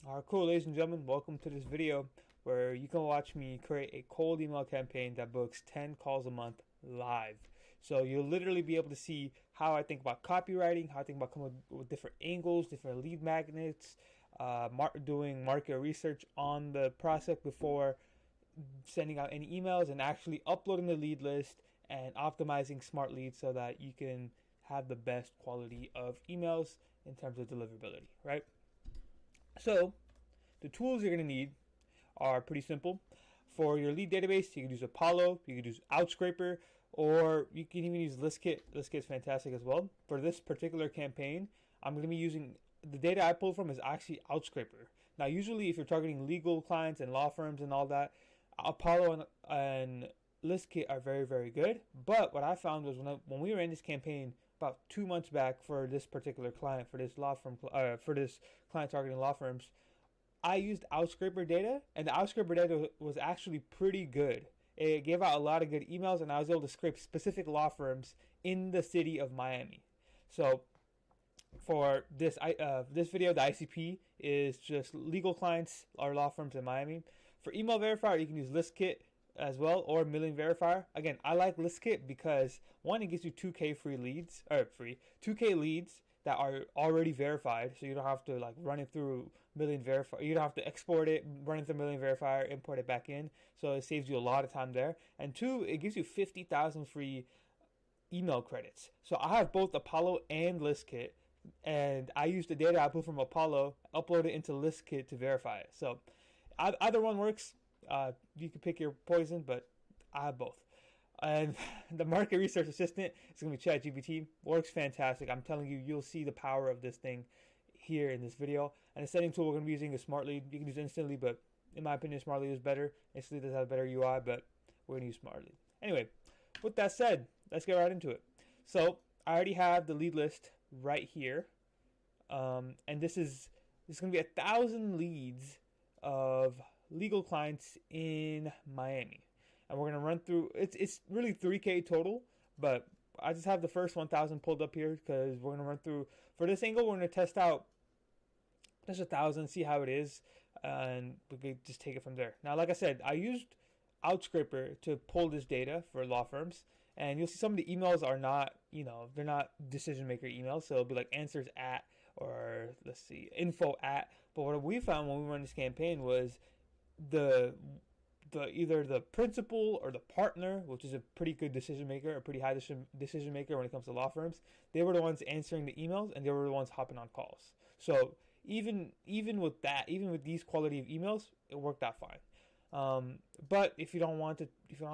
Alright, cool, ladies and gentlemen, welcome to this video where you can watch me create a cold email campaign that books 10 calls a month live. So you'll literally be able to see how I think about copywriting, how I think about coming up with different angles, different lead magnets, doing market research on the prospect before sending out any emails, and actually uploading the lead list and optimizing smart leads so that you can have the best quality of emails in terms of deliverability, right? So the tools you're going to need are pretty simple. For your lead database, you can use Apollo, you can use Outscraper, or you can even use ListKit. ListKit is fantastic as well. For this particular campaign, I'm going to be using the data I pulled from is actually Outscraper. Now, usually if you're targeting legal clients and law firms and all that, Apollo and ListKit are very, very good. But what I found was when we were in this campaign about 2 months back for this particular client, for this law firm, for this client targeting law firms, I used Outscraper data, and the Outscraper data was actually pretty good. It gave out a lot of good emails, and I was able to scrape specific law firms in the city of Miami. So for this video, the ICP is just legal clients or law firms in Miami. For email verifier, you can use ListKit as well, or Million Verifier. Again, I like ListKit because one, it gives you 2K free leads, or 2K leads that are already verified, so you don't have to like run it through Million Verifier. You don't have to export it, run it through Million Verifier, import it back in. So it saves you a lot of time there. And two, it gives you 50,000 free email credits. So I have both Apollo and ListKit, and I use the data I pull from Apollo, upload it into ListKit to verify it. So either one works. You can pick your poison, but I have both. And the market research assistant is going to be ChatGPT. Works fantastic. I'm telling you, you'll see the power of this thing here in this video. And the setting tool we're going to be using is SmartLead. You can use Instantly, but in my opinion, SmartLead is better. Instantly does have a better UI, but we're going to use SmartLead. Anyway, with that said, let's get right into it. So I already have the lead list right here. And this is going to be 1,000 leads of legal clients in Miami. And we're going to run through, it's really 3K total, but I just have the first 1,000 pulled up here because we're going to run through, for this angle, we're going to test out just 1,000, see how it is, and we could just take it from there. Now, like I said, I used Outscraper to pull this data for law firms, and you'll see some of the emails are not, they're not decision maker emails, so it'll be like answers at, or let's see, info at. But what we found when we run this campaign was the either the principal or the partner, which is a pretty good decision maker, a pretty high decision maker when it comes to law firms, they were the ones answering the emails, and they were the ones hopping on calls. So even with that, even with these quality of emails, it worked out fine. But if you don't want to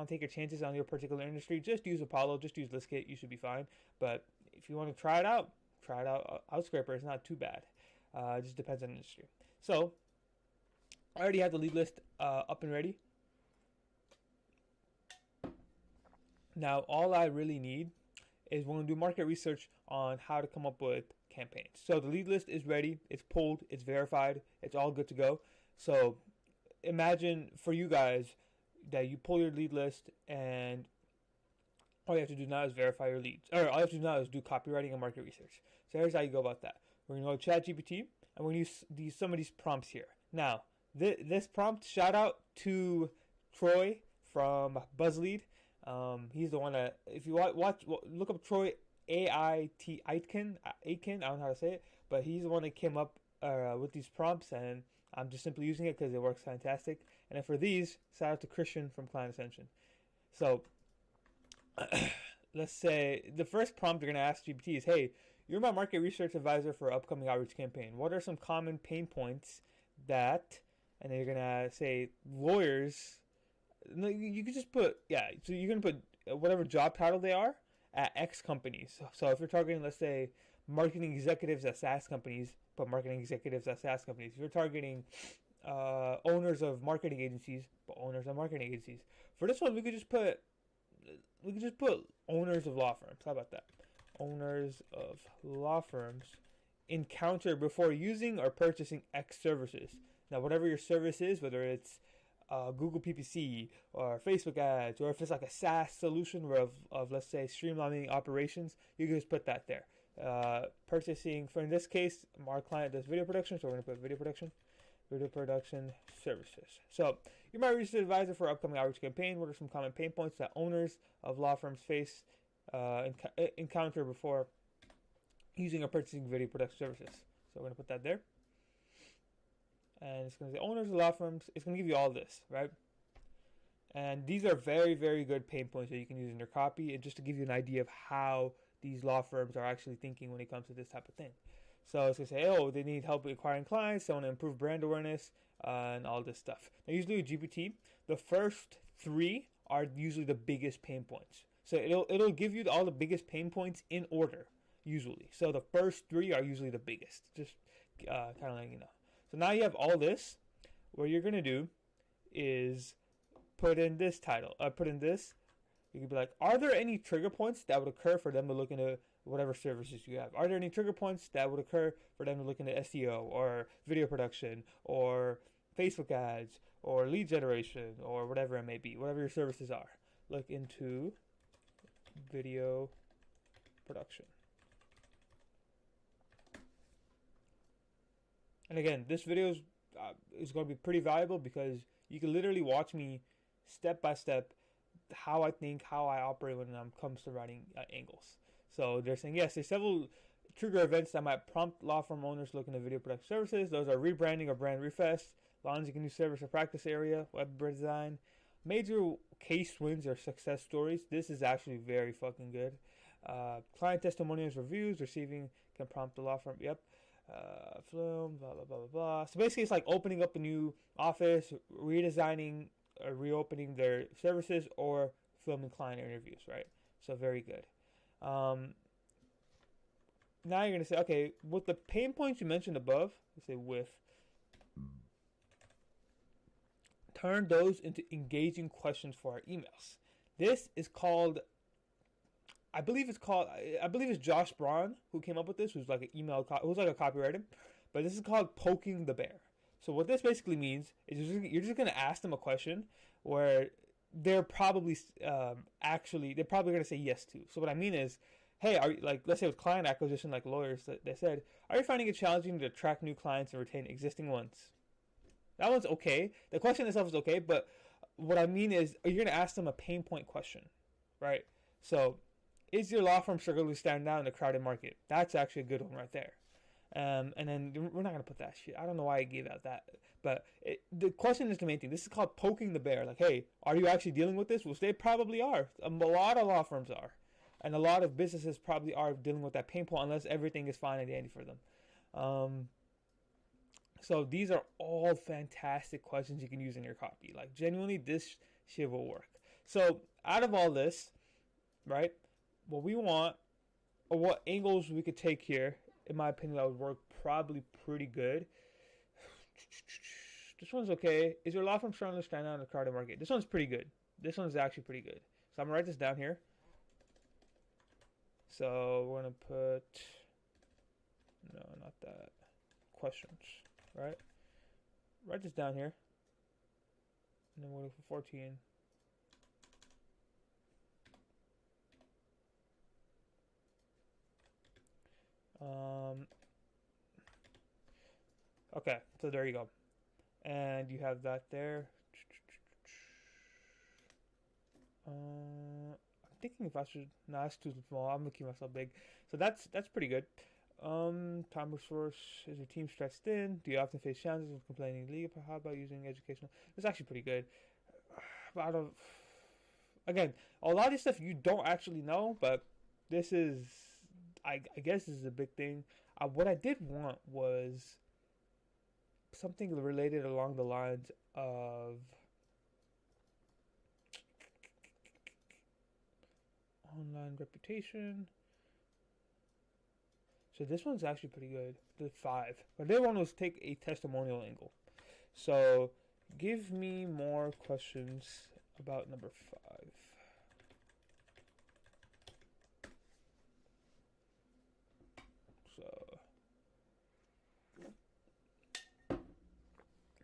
take your chances on your particular industry, just use Apollo, just use ListKit, you should be fine. But if you want to try it out. Outscraper is not too bad. It just depends on the industry. So I already have the lead list up and ready. Now, all I really need is we're going to do market research on how to come up with campaigns. So the lead list is ready, it's pulled, it's verified, it's all good to go. So imagine for you guys that you pull your lead list, and all you have to do now is verify your leads. Or all you have to do now is do copywriting and market research. So here's how you go about that. We're going to go to ChatGPT, and we're going to use some of these prompts here. Now, this prompt, shout out to Troy from BuzzLead. He's the one that, if you look up Troy Aitken, I don't know how to say it, but he's the one that came up with these prompts, and I'm just simply using it because it works fantastic. And then for these, shout out to Christian from Client Ascension. So let's say the first prompt you're going to ask GPT is, hey, you're my market research advisor for upcoming outreach campaign. What are some common pain points that, and then you're going to say lawyers. No, you could just put, so you're going to put whatever job title they are at X companies. So if you're targeting, let's say, marketing executives at SaaS companies, put marketing executives at SaaS companies. If you're targeting owners of marketing agencies, put owners of marketing agencies. For this one, we could just put owners of law firms. How about that? Owners of law firms encounter before using or purchasing X services. Now, whatever your service is, whether it's Google PPC or Facebook ads, or if it's like a SaaS solution of let's say streamlining operations, you can just put that there. Purchasing, for in this case, our client does video production, so we're going to put video production. video production services. So, you're my research advisor for upcoming outreach campaign. What are some common pain points that owners of law firms face encounter before using or purchasing video production services? So we're going to put that there. And it's going to say owners of law firms. It's going to give you all this, right? And these are very, very good pain points that you can use in your copy, and just to give you an idea of how these law firms are actually thinking when it comes to this type of thing. So it's going to say, oh, they need help acquiring clients, they want to improve brand awareness, and all this stuff. Now, usually with GPT, the first 3 are usually the biggest pain points. So it'll give you all the biggest pain points in order, usually. So the first 3 are usually the biggest, just kind of letting you know. So now you have all this. What you're going to do is put in this title. Put in this. You could be like, are there any trigger points that would occur for them to look into whatever services you have? Are there any trigger points that would occur for them to look into SEO or video production or Facebook ads or lead generation or whatever it may be, whatever your services are? Look into video production. And again, this video is going to be pretty valuable because you can literally watch me step by step how I think, how I operate when it comes to writing angles. So they're saying, yes, there's several trigger events that might prompt law firm owners looking at video production services. Those are rebranding or brand refresh, launching a new service or practice area, web design, major case wins or success stories. This is actually very fucking good. Client testimonials, reviews, receiving can prompt the law firm. Yep. Film, blah, blah, blah, blah, blah. So basically it's like opening up a new office, redesigning or reopening their services, or filming client interviews, right? So very good. Now you're going to say, okay, with the pain points you mentioned above, let's say with, turn those into engaging questions for our emails. This is called, I believe it's Josh Braun who came up with this, who's like an who's like a copywriter, but this is called poking the bear. So what this basically means is you're just going to ask them a question where they're probably they're probably going to say yes to. So what I mean is, hey, are you, like, let's say with client acquisition, like lawyers, they said, are you finding it challenging to attract new clients and retain existing ones? That one's okay. The question itself is okay, but what I mean is, you're going to ask them a pain point question, right? So, is your law firm struggling to stand out in a crowded market? That's actually a good one right there. And then we're not going to put that shit. I don't know why I gave out that. But the question is the main thing. This is called poking the bear. Like, hey, are you actually dealing with this? Which they probably are. A lot of law firms are. And a lot of businesses probably are dealing with that pain point unless everything is fine and dandy for them. So these are all fantastic questions you can use in your copy. Like, genuinely, this shit will work. So out of all this, right, what we want, or what angles we could take here, in my opinion, that would work probably pretty good. This one's okay. Is your law firm struggling to stand out in the crowded market? This one's pretty good. This one's actually pretty good. So I'm going to write this down here. So we're going to put, no, not that, questions, right? Write this down here. And then we'll look for 14. Okay, so there you go. And you have that there. I'm thinking if I should, no, that's too small. I'm making myself big. So that's pretty good. Time resource, is your team stretched thin? Do you often face challenges with complaining legal? How about using educational? It's actually pretty good. But again, a lot of this stuff you don't actually know, but this is, I guess this is a big thing. What I did want was something related along the lines of online reputation. So this one's actually pretty good. The 5. But the other one was take a testimonial angle. So give me more questions about number 5. So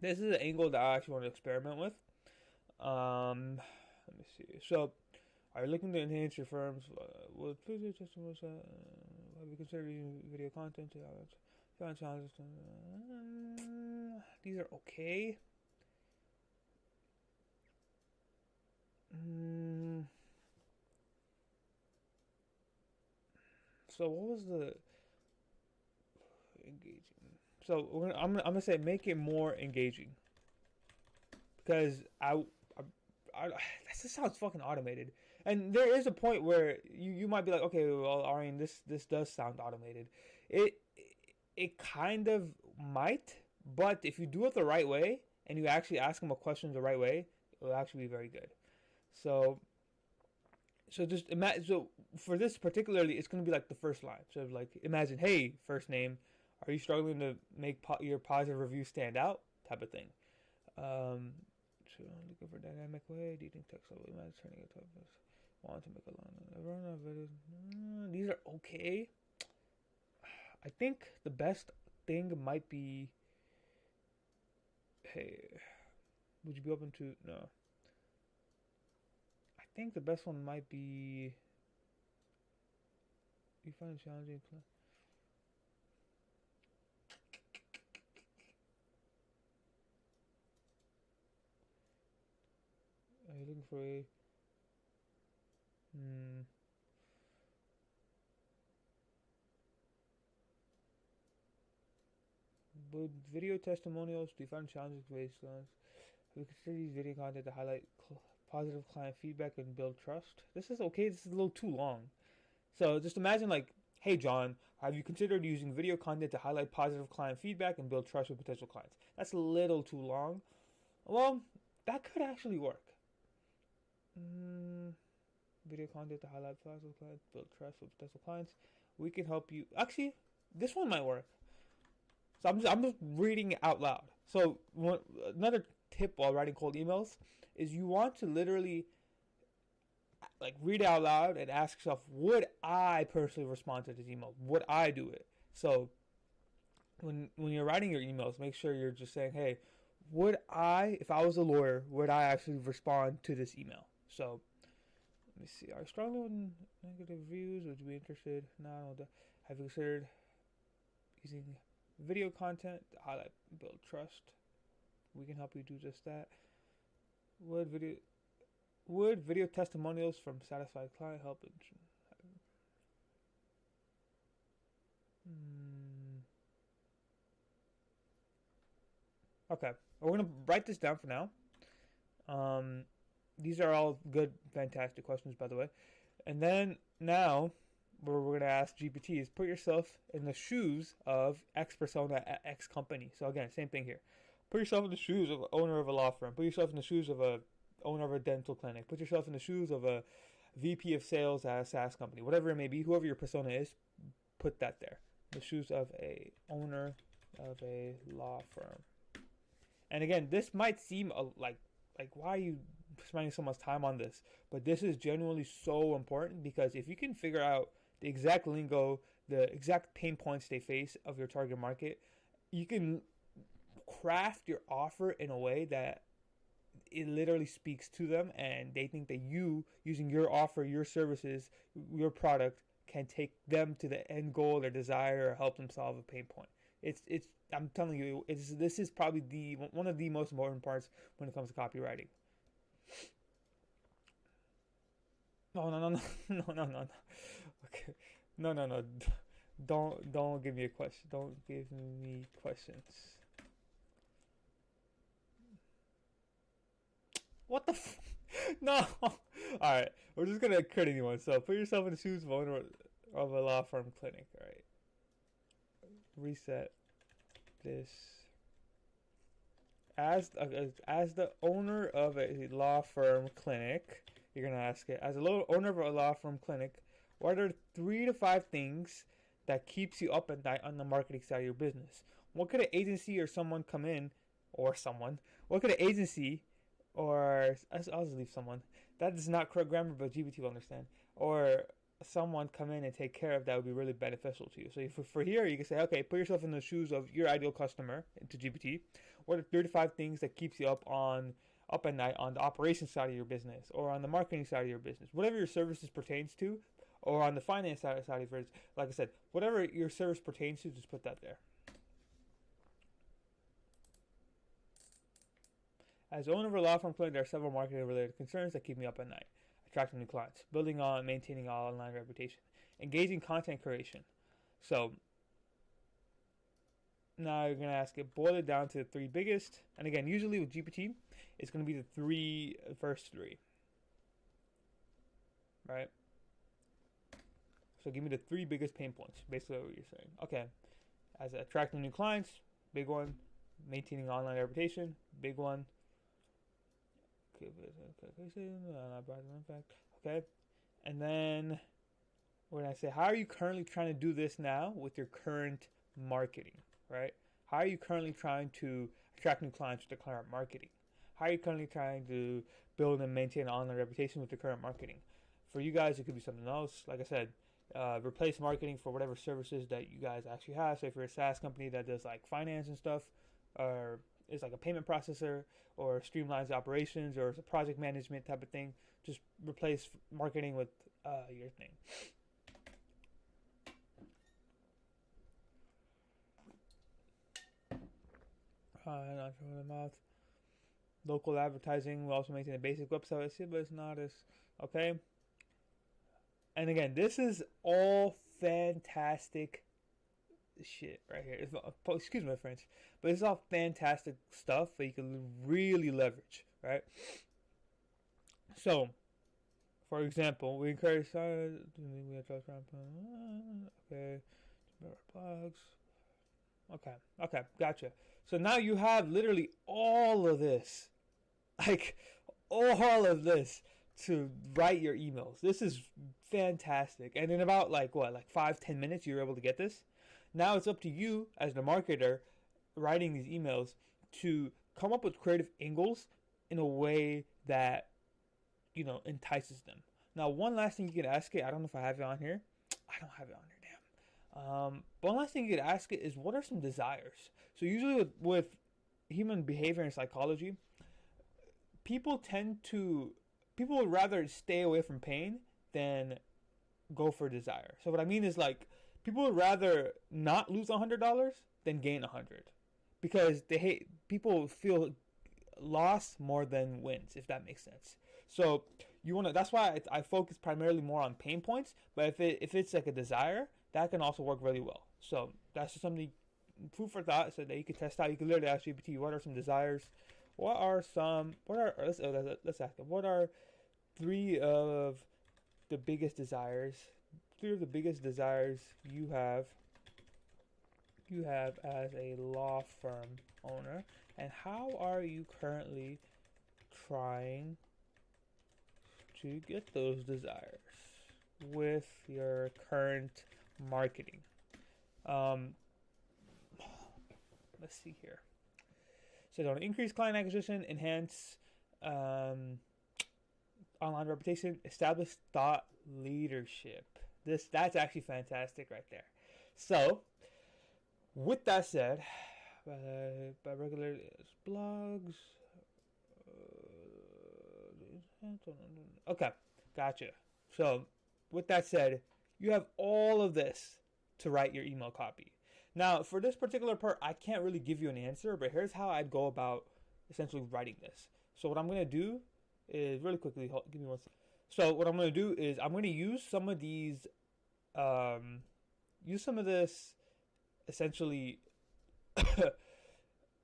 this is an angle that I actually want to experiment with. Let me see. So, are you looking to enhance your firm's testimonials? Have you considered using video content to challenges? these are okay. So what was the engaging? So I'm gonna say make it more engaging, because that just sounds fucking automated. And there is a point where you might be like, okay, well, Arian, this does sound automated. It it kind of might, but if you do it the right way and you actually ask them a question the right way, it will actually be very good. So just imagine. So for this particularly, it's going to be like the first line. So like imagine, hey, first name, are you struggling to make your positive review stand out? Type of thing. So looking for dynamic way. Do you think text will imagine turning a type of want to make a long. These are okay. I think the best thing might be, hey, would you be open to, no. I think the best one might be, you find it challenging. Are you looking for a, With video testimonials, do you find challenging based on? We consider these video content to highlight positive client feedback and build trust. This is okay. This is a little too long. So just imagine like, hey John, have you considered using video content to highlight positive client feedback and build trust with potential clients? That's a little too long. Well, that could actually work. Video content to highlight positive clients, build trust with potential clients. We can help you. Actually, this one might work. So I'm just reading it out loud. So another tip while writing cold emails is you want to literally like read it out loud and ask yourself, would I personally respond to this email? Would I do it? So when you're writing your emails, make sure you're just saying, hey, would I, if I was a lawyer, would I actually respond to this email? So let me see. Are you struggling with negative reviews? Would you be interested? No. Have you considered using video content to highlight, build trust? We can help you do just that. Would video testimonials from satisfied client help? Okay, we're gonna write this down for now. These are all good, fantastic questions, by the way. And then now, where we're gonna ask GPT is put yourself in the shoes of X persona at X company. So again, same thing here. Put yourself in the shoes of an owner of a law firm. Put yourself in the shoes of a owner of a dental clinic. Put yourself in the shoes of a VP of sales at a SaaS company. Whatever it may be, whoever your persona is, put that there. The shoes of a owner of a law firm. And again, this might seem like why are you spending so much time on this? But this is genuinely so important, because if you can figure out the exact lingo, the exact pain points they face of your target market, you can craft your offer in a way that it literally speaks to them, and they think that you, using your offer, your services, your product, can take them to the end goal, their desire, or help them solve a pain point. It's I'm telling you, this is probably one of the most important parts when it comes to copywriting. No. Okay. No. Don't give me a question. Don't give me questions. What the No. Alright. We're just gonna crit anyone. So put yourself in the shoes of owner of a law firm clinic. Alright. Reset this. As the owner of a law firm clinic, you're gonna ask it, as a owner of a law firm clinic, what are 3 to 5 things that keeps you up at night on the marketing side of your business? What could an agency or someone come in, or someone? What could an agency, or I'll just leave someone. That is not correct grammar, but GPT will understand. Or someone come in and take care of that would be really beneficial to you. So for here, you can say, okay, put yourself in the shoes of your ideal customer into GPT. What are 3 to 5 things that keeps you up at night on the operations side of your business, or on the marketing side of your business, whatever your services pertains to, or on the finance side of your business. Like I said, whatever your service pertains to, just put that there. As owner of a law firm client, there are several marketing related concerns that keep me up at night. Attracting new clients, building on and maintaining our online reputation, engaging content creation. So now you're going to ask it, boil it down to the three biggest. And again, usually with GPT, it's going to be the first three. Right? So give me the three biggest pain points, basically what you're saying. Okay. As attracting new clients, big one. Maintaining online reputation, big one. Okay. And then when I say, how are you currently trying to do this now with your current marketing, right? How are you currently trying to attract new clients with the current marketing? How are you currently trying to build and maintain an online reputation with the current marketing? For you guys, it could be something else. Like I said, replace marketing for whatever services that you guys actually have. So if you're a SaaS company that does like finance and stuff, or is like a payment processor, or streamlines operations, or it's a project management type of thing, just replace marketing with your thing. Not from the mouth. Local advertising will also maintain a basic website, but it's not as okay. And again, this is all fantastic shit right here. Excuse my French, but it's all fantastic stuff that you can really leverage, right? So, for example, we encourage okay, blogs. Okay, gotcha. So now you have literally all of this, like all of this to write your emails. This is fantastic. And in about like 5-10 minutes, you're able to get this. Now it's up to you as the marketer writing these emails to come up with creative angles in a way that, you know, entices them. Now, one last thing you could ask it, I don't know if I have it on here. I don't have it on here, damn. One last thing you could ask it is, what are some desires? So usually with human behavior and psychology, people would rather stay away from pain than go for desire. So what I mean is, like, people would rather not lose $100 than gain 100, because people feel loss more than wins, if that makes sense. So that's why I focus primarily more on pain points. But if it's like a desire, that can also work really well. So that's just something, food for thought, so that you can test out. You can literally ask GPT, what are some desires? Let's ask them, what are three of the biggest desires you have as a law firm owner, and how are you currently trying to get those desires with your current marketing? Let's see here. So, don't increase client acquisition, enhance online reputation, establish thought leadership. That's actually fantastic right there. So, with that said, by regular blogs. Okay, gotcha. So, with that said, you have all of this to write your email copy. Now, for this particular part, I can't really give you an answer, but here's how I'd go about essentially writing this. So, what I'm going to do is really quickly, give me one second. So, what I'm going to do is I'm going to use some of these, essentially,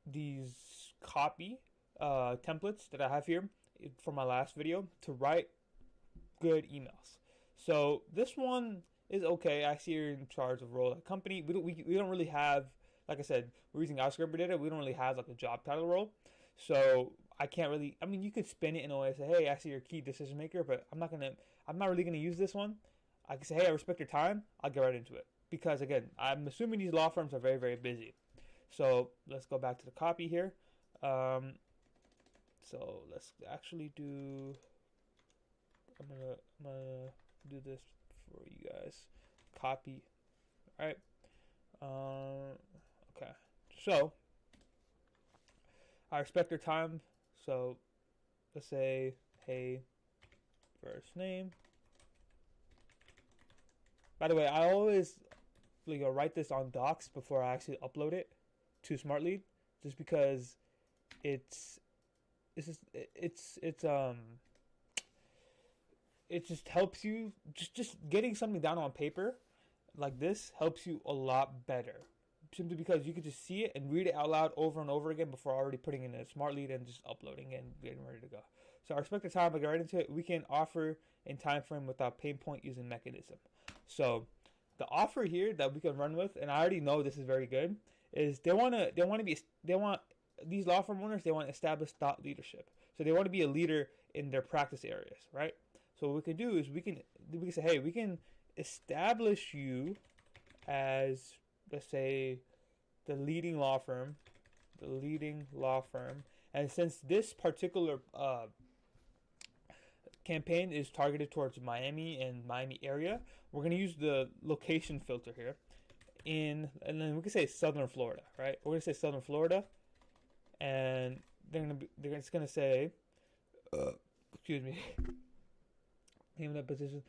these copy templates that I have here from my last video to write good emails. So this one is okay. I see you're in charge of role at a company. We don't really have, like I said, we're using Oscar data. We don't really have like a job title role. So I can't really, I mean, you could spin it in a way and say, hey, I see you're a key decision maker, but I'm not really gonna use this one. I can say, hey, I respect your time. I'll get right into it. Because again, I'm assuming these law firms are very, very busy. So let's go back to the copy here. So let's actually do, I'm gonna do this for you guys. Copy. All right. Okay. So I respect your time. So let's say, hey, first name. By the way, I always write this on Docs before I actually upload it to Smartlead, just because it's it's just, it just helps you, just getting something down on paper like this helps you a lot better, simply because you can just see it and read it out loud over and over again before already putting in a smart lead and just uploading and getting ready to go. So our expected time, I get right into it. We can offer in time frame without pain point using mechanism. So the offer here that we can run with, and I already know this is very good, is they want these law firm owners, they want to establish thought leadership. So they want to be a leader in their practice areas, right? So what we can do is we can say, hey, we can establish you as, let's say, the leading law firm, and since this particular campaign is targeted towards Miami and Miami area, we're going to use the location filter here and then we can say Southern Florida, right? We're going to say Southern Florida, and they're just going to say, excuse me, name that position.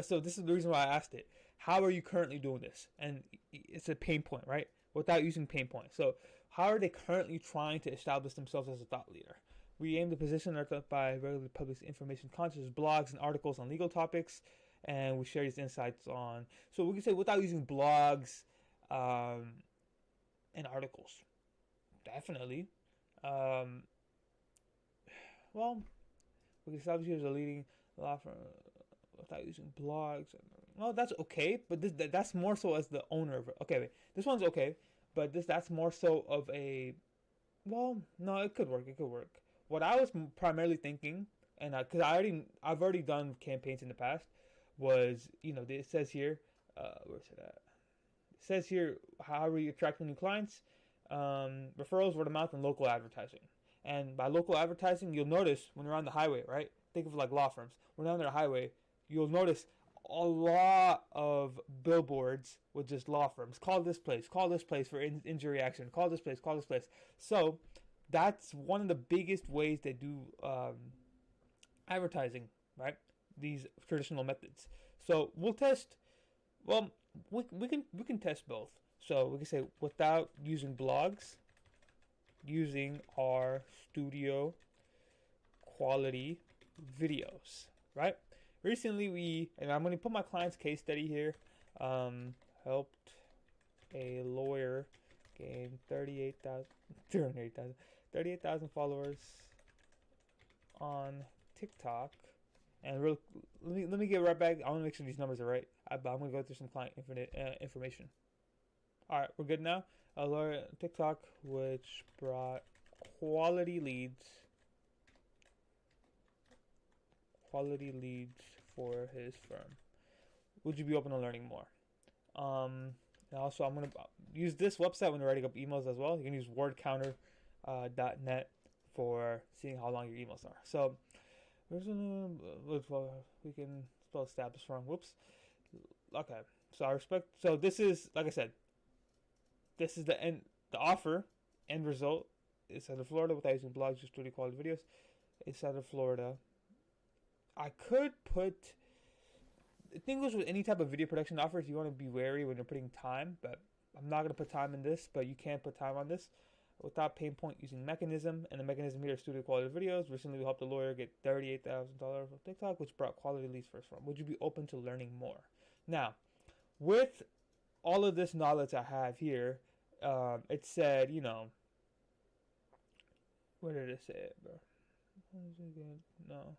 So this is the reason why I asked it. How are you currently doing this? And it's a pain point, right? Without using pain point. So how are they currently trying to establish themselves as a thought leader? We aim to position ourselves by regularly publishing information content, blogs, and articles on legal topics, and we share these insights on. So we can say without using blogs and articles, definitely. Well, we can establish you as a leading law firm without using blogs. Well, that's okay, but that's more so as the owner of it. Okay, wait, this one's okay, but that's more so of a. Well, no, it could work. It could work. What I was primarily thinking, and because I've already done campaigns in the past, was, it says here, where's it at? It says here, how are you attracting new clients? Referrals, word of mouth, and local advertising. And by local advertising, you'll notice when you're on the highway, right? Think of like law firms. When you're on the highway, you'll notice a lot of billboards with just law firms. Call this place for injury action. Call this place. So that's one of the biggest ways they do advertising, right? These traditional methods. So we'll test. Well, we can test both. So we can say without using blogs, using our studio quality videos, right? Recently and I'm going to put my client's case study here, helped a lawyer gain 38,000 followers on TikTok. And let me get right back. I want to make sure these numbers are right. I'm going to go through some client information. All right, we're good now. A lawyer on TikTok, which brought quality leads for his firm. Would you be open to learning more? And also, I'm going to use this website when you're writing up emails as well. You can use wordcounter.net for seeing how long your emails are. So we can spell establish wrong. Whoops. Okay. So this is, like I said, this is the offer end result. It's out of Florida without using blogs, just studio quality videos. It's out of Florida. I could put. The thing goes with any type of video production offers, you want to be wary when you're putting time, but I'm not going to put time in this, but you can put time on this without pain point using mechanism, and the mechanism here is studio quality videos. Recently, we helped a lawyer get $38,000 from TikTok, which brought quality leads for his firm. Would you be open to learning more? Now, with all of this knowledge I have here, it said, where did it say it, bro? No.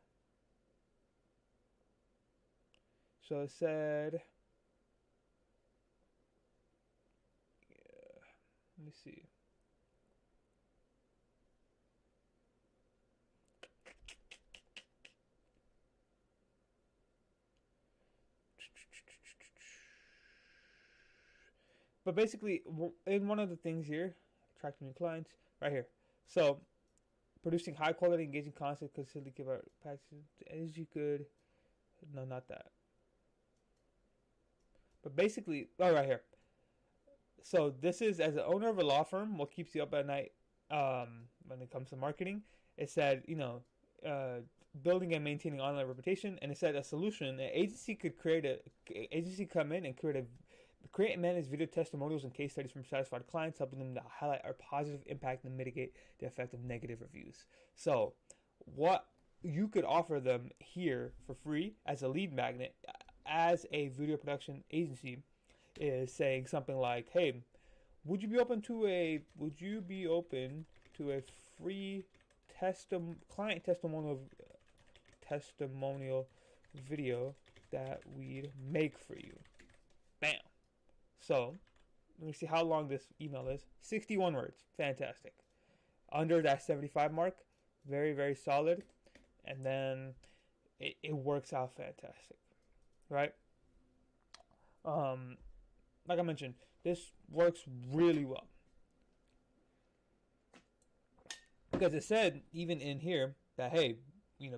So it said, let me see. But basically, in one of the things here, attracting new clients, right here. So, producing high quality, engaging content, consistently give out packages as you could. No, not that. But basically, right here. So this is, as an owner of a law firm, what keeps you up at night when it comes to marketing. It said, building and maintaining online reputation, and it said a solution. An agency come in and create a Create and manage video testimonials and case studies from satisfied clients, helping them to highlight our positive impact and mitigate the effect of negative reviews. So, what you could offer them here for free as a lead magnet, as a video production agency, is saying something like, "Hey, would you be open to a free client testimonial video that we'd make for you?" Bam. So, let me see how long this email is. 61 words. Fantastic. Under that 75 mark. Very, very solid. And then it works out fantastic. Right? Like I mentioned, this works really well. Because it said, even in here, that, hey,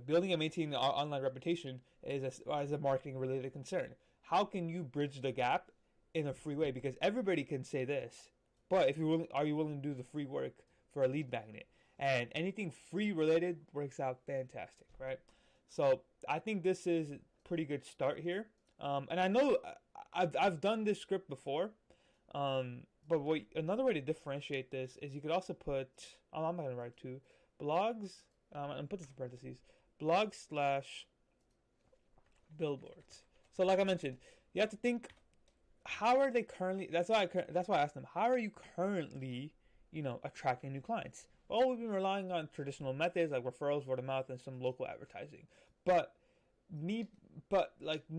building and maintaining the online reputation is a marketing related concern. How can you bridge the gap in a free way? Because everybody can say this, but if you're willing, are you willing to do the free work for a lead magnet? And anything free related works out fantastic, right? So I think this is a pretty good start here. And I know I've done this script before, but another way to differentiate this is you could also put, I'm not going to write two, blogs, and put this in parentheses, blog/billboards. So like I mentioned, you have to think, how are they currently, that's why I asked them, how are you currently, attracting new clients? Well, we've been relying on traditional methods like referrals, word of mouth, and some local advertising. But me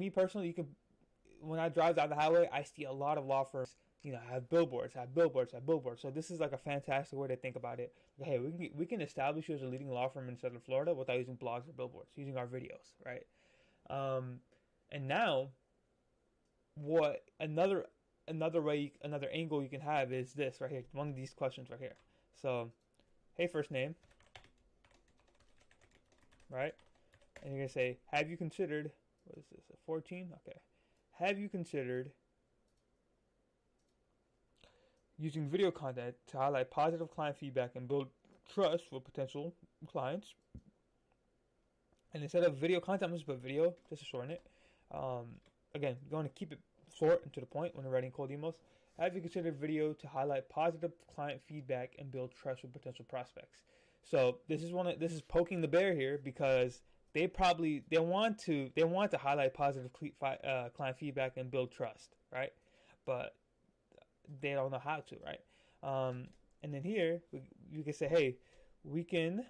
personally, when I drive down the highway, I see a lot of law firms, have billboards. So this is like a fantastic way to think about it. Hey, we can establish you as a leading law firm in Southern Florida without using blogs or billboards, using our videos, right? And now, what another angle you can have is this right here. One of these questions right here. So, hey, first name, right? And you're gonna say, have you considered? What is this? A 14? Okay. Have you considered using video content to highlight positive client feedback and build trust with potential clients? And instead of video content, I'm just put video just to shorten it. Again, you're going to keep it short and to the point when you're writing cold emails. Have you considered video to highlight positive client feedback and build trust with potential prospects? So this is poking the bear here, because they want to highlight positive client feedback and build trust, right? But they don't know how to, right? And then here you can say, hey, we can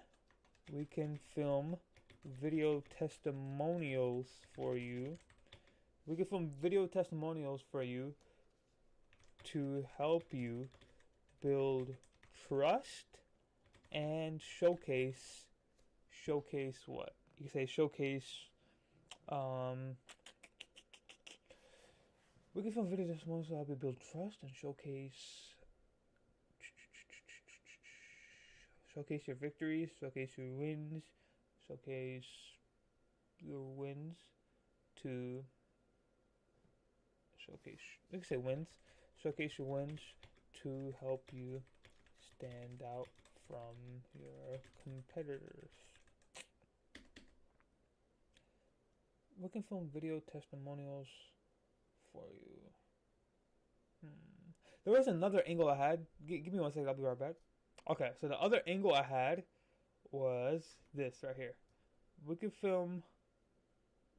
film video testimonials for you. We can film video testimonials for you to help you build trust and showcase what? You can say showcase, we can film video testimonials to help you build trust and showcase your victories, showcase your wins, showcase your wins to showcase, we can say wins, showcase your wins to help you stand out from your competitors. We can film video testimonials for you. There was another angle I had. Give me 1 second, I'll be right back. Okay, so the other angle I had was this right here. We could film,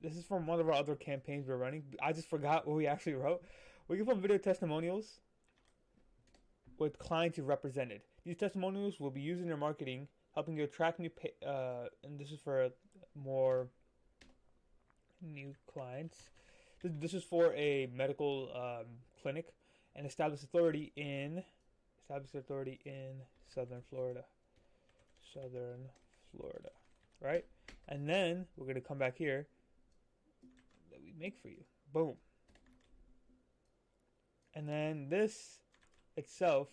this is from one of our other campaigns we're running. I just forgot what we actually wrote. We can film video testimonials with clients you represented. These testimonials will be used in your marketing, helping you attract new, and this is for more new clients. This is for a medical clinic, and establish authority in Southern Florida, right? And then we're gonna come back here that we make for you. Boom. And then this itself,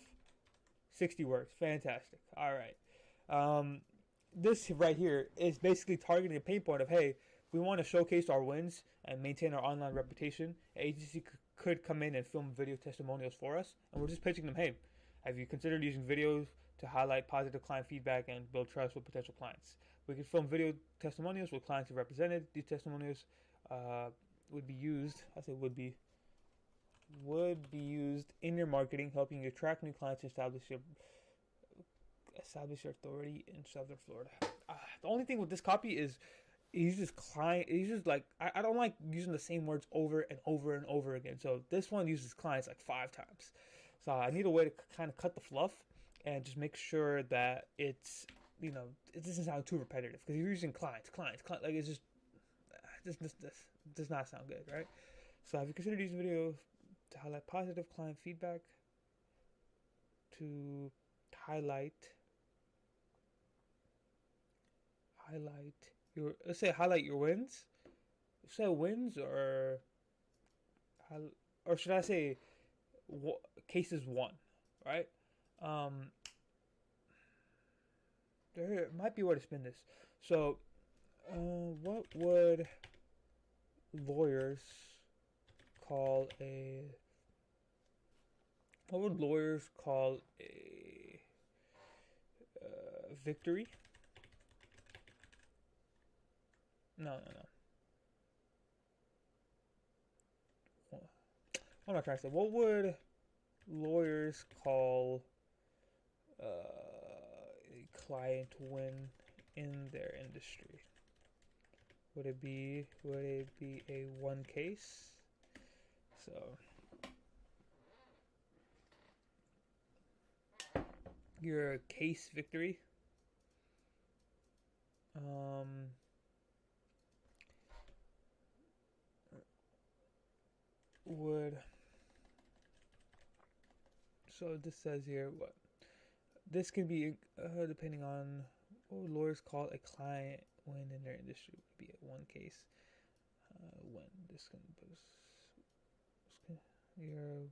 60 words. Fantastic. All right. This right here is basically targeting a pain point of, hey, we want to showcase our wins and maintain our online reputation. An agency could come in and film video testimonials for us, and we're just pitching them, hey, have you considered using videos to highlight positive client feedback and build trust with potential clients? We could film video testimonials with clients who represented. These testimonials would be used, I say would be, would be used in your marketing, helping you attract new clients and establish your authority in Southern Florida. The only thing with this copy is it uses client. It uses like I don't like using the same words over and over and over again. So this one uses clients like 5 times. So I need a way to kind of cut the fluff and just make sure that it's, you know, it doesn't sound too repetitive, because you're using clients, like it's just this does not sound good, right? So have you considered using video to highlight positive client feedback, to highlight your, let's say highlight your wins? Say wins, or should I say cases won, right? There might be a way to spin this. So what would lawyers call a victory? No. What am I trying to say? What would lawyers call a client win in their industry? Would it be a one case? So your case victory. So this says here, what this can be depending on what lawyers call a client win in their industry. Would be a one case. When this can your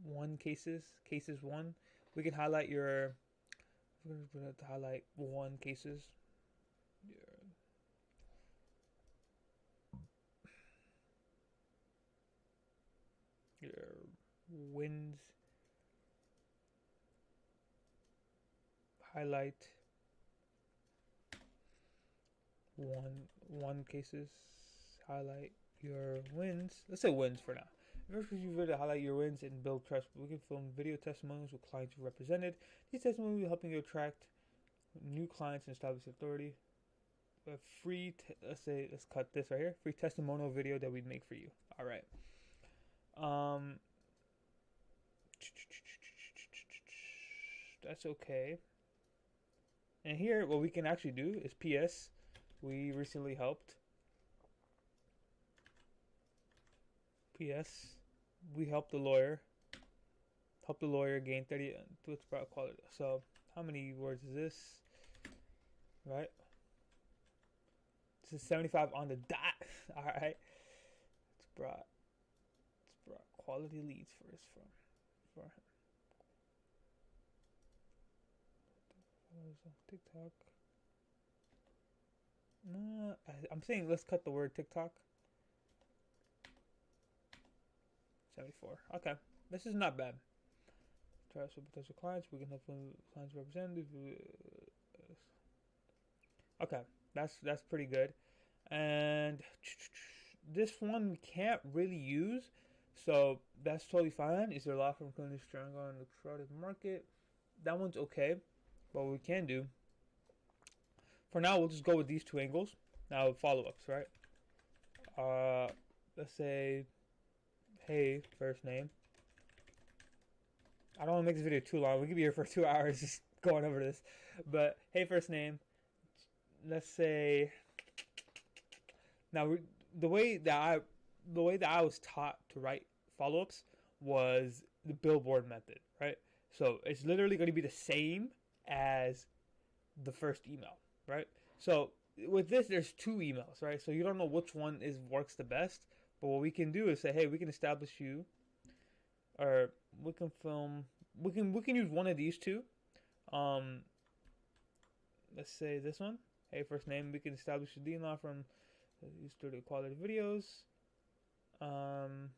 one cases one. We can highlight your. We're going to have to highlight one cases. Your wins. Highlight one cases. Highlight your wins. Let's say wins for now. First, you really highlight your wins and build trust. We can film video testimonials with clients you represented. These testimonials will help you attract new clients and establish authority. A free, let's cut this right here. Free testimonial video that we'd make for you. All right. That's okay. And here, what we can actually do is PS. We recently helped. PS. We helped the lawyer. Gain 30 to its broad quality. So, how many words is this? Right. This is 75 on the dot. All right. It's brought quality leads for him. TikTok. No, I'm saying let's cut the word TikTok. 74. Okay, this is not bad. Try with potential clients. We can help clients representatives. Okay, that's pretty good. And this one we can't really use, so that's totally fine. Is there a law firm currently strong on the crowded market? That one's okay. But what we can do, for now, we'll just go with these 2 angles. Now, follow-ups, right? Let's say, hey, first name. I don't want to make this video too long. We could be here for 2 hours just going over this. But, hey, first name. Let's say, now, the way that I was taught to write follow-ups was the billboard method, right? So, it's literally going to be the same as the first email, right? So with this, there's 2 emails, right? So you don't know which one works the best. But what we can do is say, hey, we can establish you, or we can film. We can use one of these 2. Let's say this one. Hey, first name. We can establish a DLAW from these 30 quality videos. And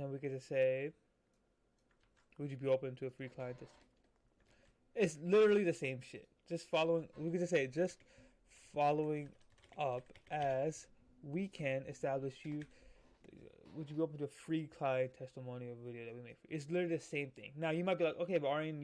then we can just say, would you be open to a free client test? It's literally the same shit. Just following. We could just say just following up as we can establish you. Would you be open to a free client testimonial video that we make? It's literally the same thing. Now you might be like, okay, but Arian,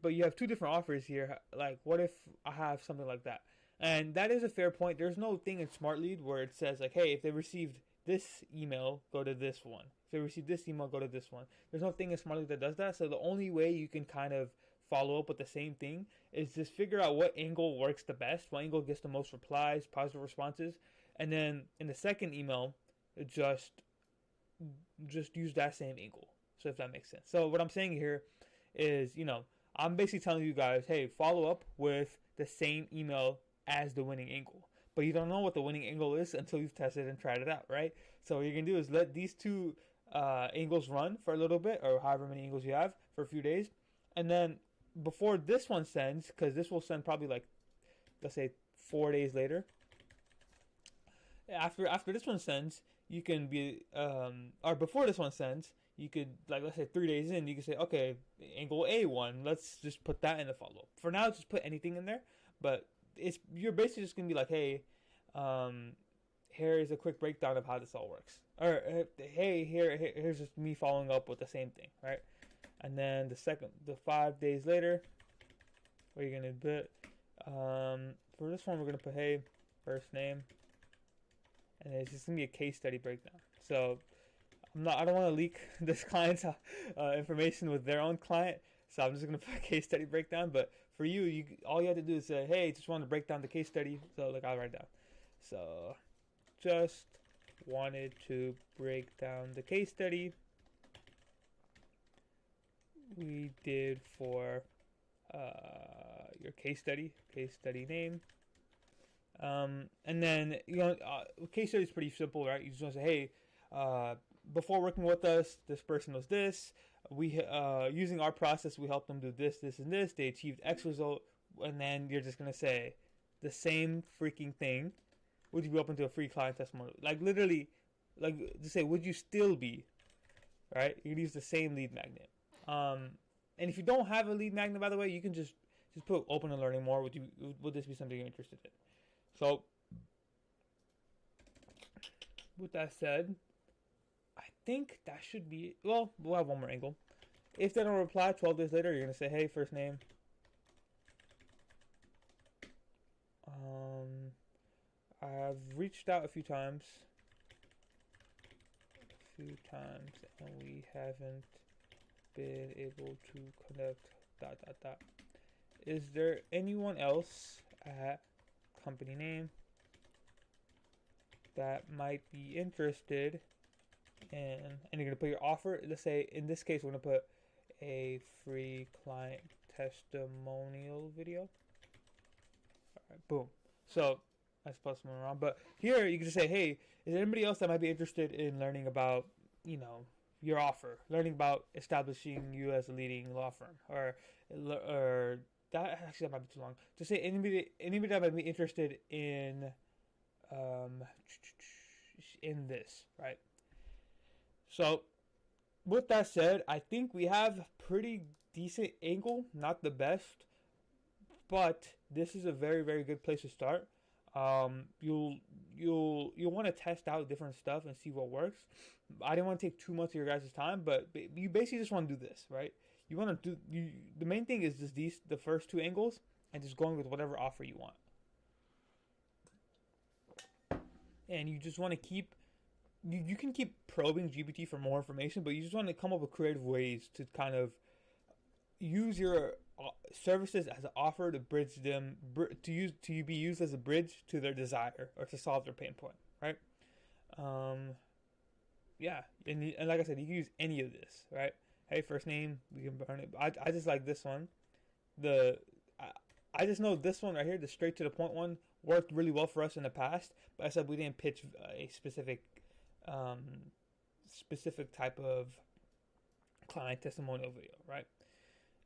but you have two different offers here. Like, what if I have something like that? And that is a fair point. There's no thing in Smart Lead where it says like, hey, if they received this email, go to this one. If they received this email, go to this one. There's no thing in Smart Lead that does that. So the only way you can kind of follow up with the same thing is just figure out what angle works the best, what angle gets the most replies, positive responses, and then in the second email, just use that same angle. So if that makes sense. So what I'm saying here is, I'm basically telling you guys, hey, follow up with the same email as the winning angle. But you don't know what the winning angle is until you've tested and tried it out, right? So what you're going to do is let these two angles run for a little bit, or however many angles you have, for a few days. And then before this one sends, because this will send probably like, let's say 4 days later. After this one sends, you can be, or before this one sends, you could, like, let's say 3 days in, you can say, okay, angle A1, let's just put that in the follow-up. For now, just put anything in there, but you're basically just going to be like, hey, here is a quick breakdown of how this all works. Or, hey, here's just me following up with the same thing, right? And then the 5 days later, what are you going to put? For this one, we're going to put, hey, first name. And it's just going to be a case study breakdown. So I don't want to leak this client's information with their own client. So I'm just going to put a case study breakdown. But for you, all you have to do is say, hey, just want to break down the case study. So like I'll write down. So just wanted to break down the case study we did for your case study name. And then, case study is pretty simple, right? You just want to say, hey, before working with us, this person was this. We, using our process, we helped them do this, this, and this. They achieved X result. And then you're just going to say the same freaking thing. Would you be open to a free client testimonial? Like, literally, like, just say, would you still be, right? You can use the same lead magnet. And if you don't have a lead magnet, by the way, you can just put open and learning more. Would this be something you're interested in? So, with that said, I think that should be, well, we'll have one more angle. If they don't reply 12 days later, you're going to say, hey, first name. I've reached out a few times, and we haven't been able to connect, ... Is there anyone else at company name that might be interested in, and you're going to put your offer, let's say in this case we're going to put a free client testimonial video. Alright, boom. So I suppose someone wrong, but here you can just say, hey, is there anybody else that might be interested in learning about, your offer, learning about establishing you as a leading law firm, or that might be too long. Just say anybody that might be interested in this, right? So with that said, I think we have pretty decent angle, not the best, but this is a very, very good place to start. You'll want to test out different stuff and see what works. I didn't want to take too much of your guys' time, but you basically just want to do this, right? You want to the main thing is just the first two angles, and just going with whatever offer you want. And you just want to keep, you can keep probing GPT for more information, but you just want to come up with creative ways to kind of use your services as an offer to bridge them, to be used as a bridge to their desire or to solve their pain point, right? Yeah, and like I said, you can use any of this, right? Hey, first name, we can burn it. I just like this one. I just know this one right here, the straight to the point one, worked really well for us in the past. But I said we didn't pitch a specific type of client testimonial video, right?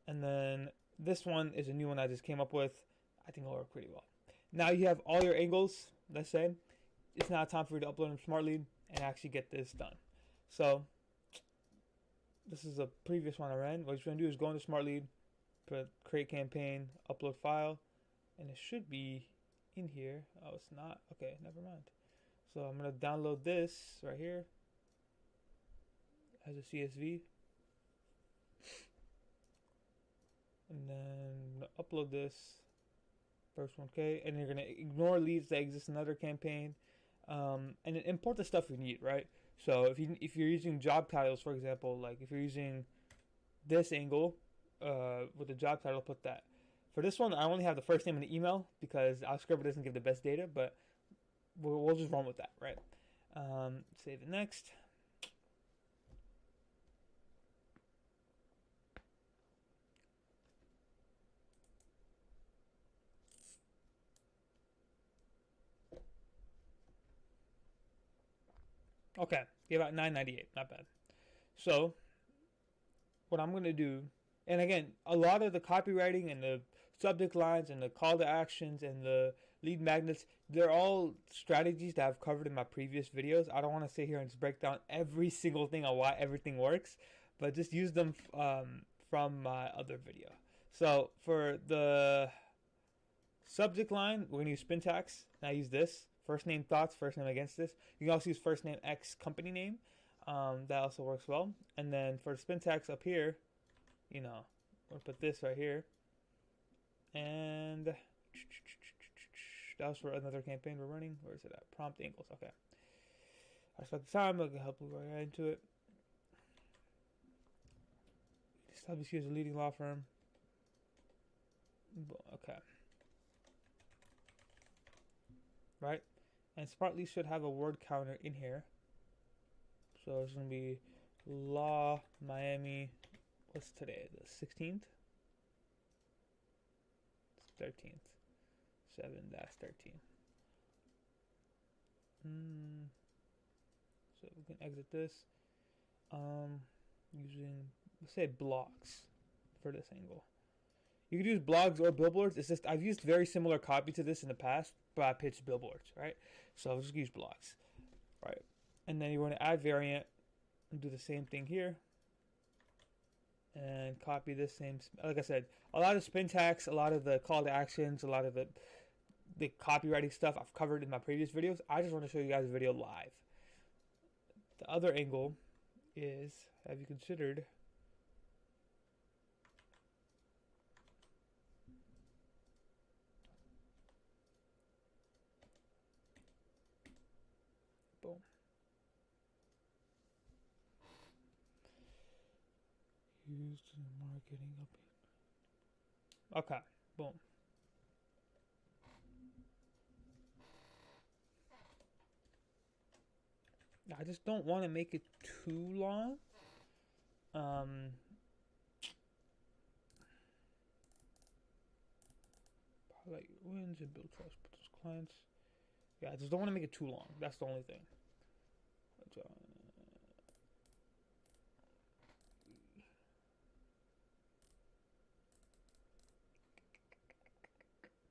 And then this one is a new one I just came up with. I think it'll work pretty well. Now you have all your angles, let's say. It's now time for you to upload them Smart Lead and actually get this done. So this is a previous one I ran. What you're going to do is go into Smart Lead, put create campaign, upload file, and it should be in here. Oh, it's not. Okay, never mind. So I'm gonna download this right here as a CSV, and then upload this first one. Okay, and you're gonna ignore leads that exist in another campaign, and import the stuff you need, right? So if you're using job titles, for example, like if you're using this angle with the job title, put that. For this one, I only have the first name and the email because Outscriber doesn't give the best data, but we'll just run with that, right? Save it next. Okay, gave out 998, not bad. So what I'm gonna do, and again, a lot of the copywriting and the subject lines and the call to actions and the lead magnets, they're all strategies that I've covered in my previous videos. I don't want to sit here and just break down every single thing on why everything works, but just use them from my other video. So for the subject line, we're gonna use Spintax. And I use this first name thoughts, first name against this. You can also use first name X company name. That also works well. And then for Spintax up here, we'll put this right here. And that was for another campaign we're running. Where is it at? Prompt angles. Okay. I spent the time. I can help you right into it. Obviously, as a leading law firm. Okay. Right? And Smartly should have a word counter in here. So it's going to be Law Miami. What's today? The 16th? It's 13th. 7-13. So we can exit this. Using, let's say, blogs for this angle. You could use blogs or billboards. It's just I've used very similar copy to this in the past, but I pitched billboards, right? So I'll just use blogs, right? And then you want to add variant and do the same thing here. And copy this same, like I said, a lot of Spintax, a lot of the call to actions, a lot of the copywriting stuff I've covered in my previous videos. I just want to show you guys a video live. The other angle is, have you considered boom. Used in marketing up here. Okay, boom. I just don't want to make it too long. Highlight your wins and build trust with those clients. Yeah, I just don't want to make it too long. That's the only thing.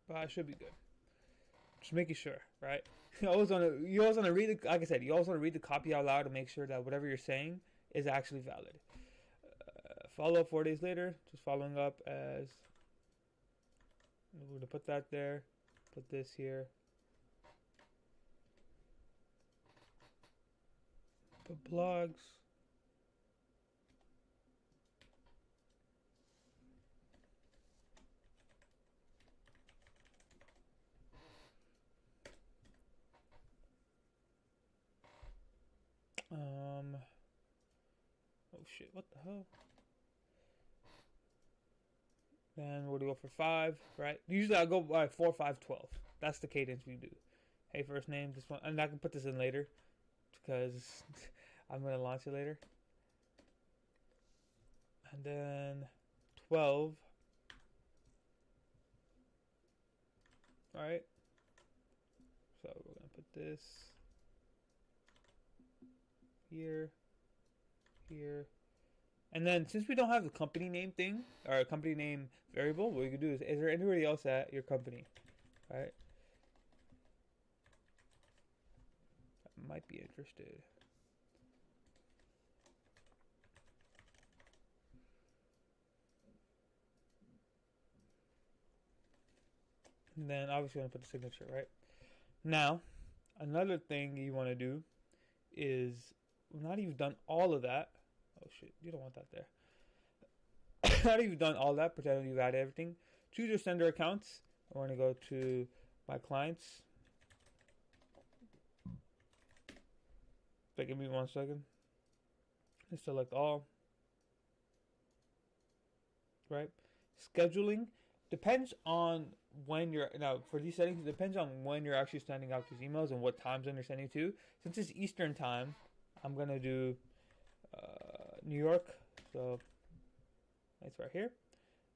But I should be good. Just making sure, right? You always want to read the, like I said, you always want to read the copy out loud to make sure that whatever you're saying is actually valid. Follow up 4 days later, just following up as, we're going to put that there, put this here, put blogs, oh shit, what the hell? Then we'll go for 5, right? Usually I go by 4, 5, 12. That's the cadence we do. Hey, first name, this one, and I can put this in later because I'm gonna launch it later. And then 12. All right. So we're gonna put this here, here. And then since we don't have the company name thing, or a company name variable, what you can do is there anybody else at your company? Right? That might be interested. And then obviously I'm gonna put the signature, right? Now, Another thing you want to do is, now that you've done all of that, oh shit, you don't want that there. Now that you've done all that, pretend you've added everything, choose your sender accounts. I want to go to my clients. Give me 1 second. Let's select all. Right? Scheduling depends on when you're, now for these settings, it depends on when you're actually sending out these emails and what time zone you're sending to. Since it's Eastern time, I'm gonna do New York, so it's right here,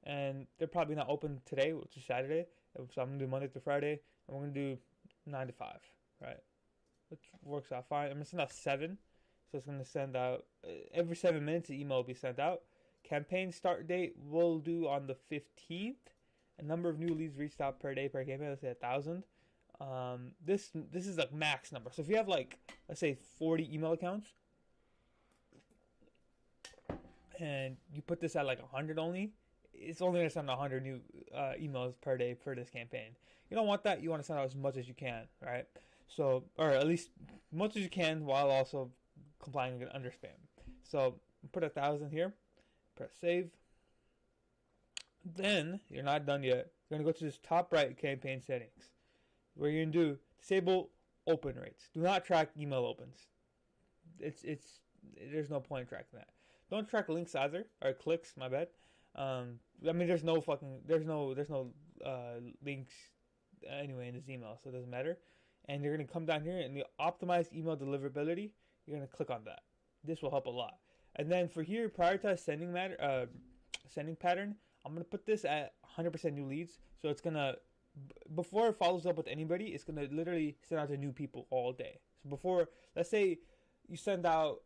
and they're probably not open today, which is Saturday, so I'm gonna do Monday through Friday, and we're gonna do 9 to 5, right? Which works out fine. I'm gonna send out 7, so it's gonna send out every 7 minutes. The email will be sent out. Campaign start date we'll do on the 15th. A number of new leads reached out per day per campaign. Let's say 1,000. This is like max number. So if you have like, let's say 40 email accounts, and you put this at like 100 only, it's only gonna send 100 new emails per day for this campaign. You don't want that. You want to send out as much as you can, right? So, or at least as much as you can while also complying under spam. So put 1,000 here. Press save. Then you're not done yet. You're gonna go to this top right campaign settings. What you're gonna do, disable open rates. Do not track email opens. It's there's no point in tracking that. Don't track links either, or clicks. My bad. I mean, there's no links anyway in this email, so it doesn't matter. And you're gonna come down here and the optimize email deliverability. You're gonna click on that. This will help a lot. And then for here, prioritize sending pattern. I'm gonna put this at 100% new leads, so it's gonna, before it follows up with anybody, it's gonna literally send out to new people all day. So before, let's say you send out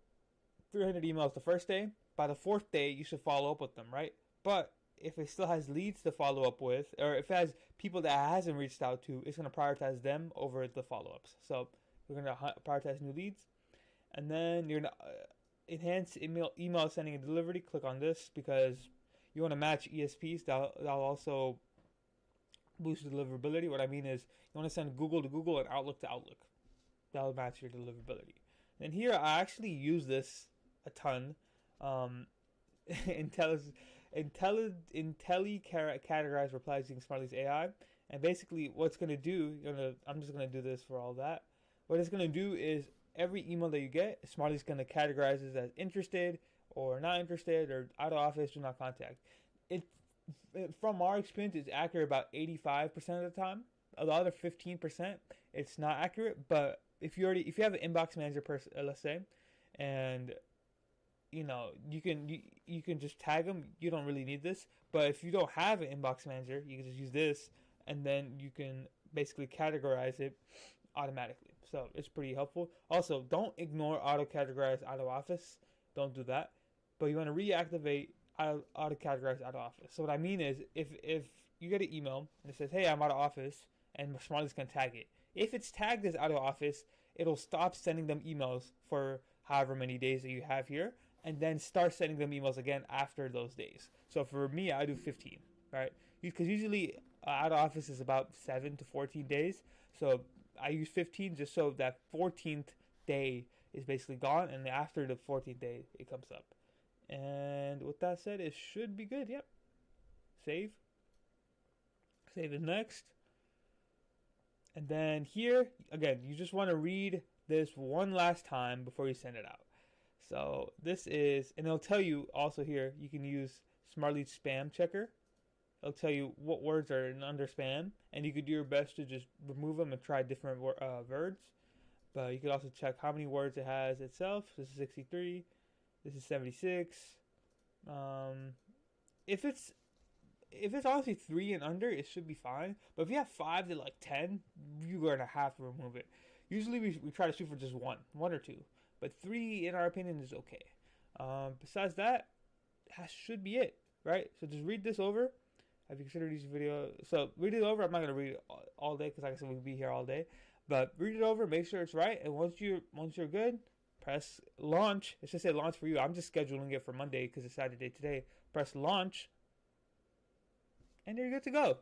300 emails the first day, by the 4th day you should follow up with them, right? But if it still has leads to follow up with, or if it has people that it hasn't reached out to, it's gonna prioritize them over the follow-ups. So we're gonna prioritize new leads, and then you're gonna enhance email sending and delivery. Click on this because you want to match ESPs. That'll also boost deliverability. What I mean is you want to send Google to Google and Outlook to Outlook. That'll match your deliverability. And here I actually use this a ton. Intelli categorize replies using Smartly's AI. And basically what's going to do, I'm just going to do this for all that. What it's going to do is every email that you get, Smartly's going to categorize it as interested or not interested or out of office, do not contact. From our experience, it's accurate about 85% of the time. The other 15%, it's not accurate. But if you have an inbox manager person, let's say, and you can just tag them. You don't really need this. But if you don't have an inbox manager, you can just use this, and then you can basically categorize it automatically. So it's pretty helpful. Also, don't ignore auto categorize out of office. Don't do that. But you want to reactivate auto categorize out of office. So what I mean is, if you get an email and it says, "Hey, I'm out of office," and Smartly's gonna tag it. If it's tagged as out of office, it'll stop sending them emails for however many days that you have here, and then start sending them emails again after those days. So for me, I do 15, right? Because usually out of office is about 7 to 14 days. So I use 15 just so that 14th day is basically gone, and after the 14th day, it comes up. And with that said, it should be good. Yep. Save. Save it next. And then here, again, you just want to read this one last time before you send it out. So this is, and it'll tell you also here, you can use Smartly Spam Checker. It'll tell you what words are under spam, and you could do your best to just remove them and try different words. But you could also check how many words it has itself. This is 63. This is 76. If it's honestly 3 and under, it should be fine. But if you have 5 to like 10, you're gonna have to remove it. Usually we try to shoot for just one or two, but 3, in our opinion, is okay. Besides that should be it, right? So just read this over. Have you considered these videos? So read it over. I'm not going to read it all day because like I said, we'll be here all day. But read it over, make sure it's right. And once you're good, press launch. It should say launch for you. I'm just scheduling it for Monday because it's Saturday today. Press launch. And you're good to go.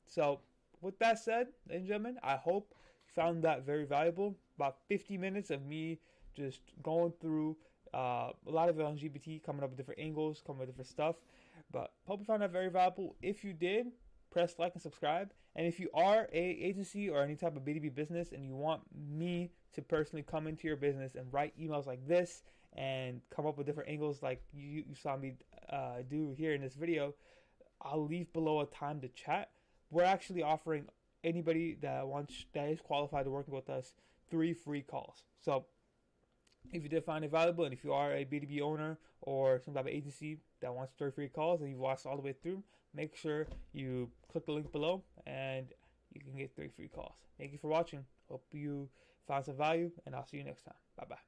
So with that said, ladies and gentlemen, I hope you found that very valuable, about 50 minutes of me just going through a lot of it on GPT, coming up with different angles, coming up with different stuff. But hope you found that very valuable. If you did, press like and subscribe. And if you are a agency or any type of B2B business and you want me to personally come into your business and write emails like this and come up with different angles like you saw me do here in this video, I'll leave below a time to chat. We're actually offering anybody that is qualified to work with us 3 free calls. So if you did find it valuable, and if you are a B2B owner or some type of agency that wants 3 free calls and you've watched all the way through, make sure you click the link below and you can get 3 free calls. Thank you for watching. Hope you found some value, and I'll see you next time. Bye-bye.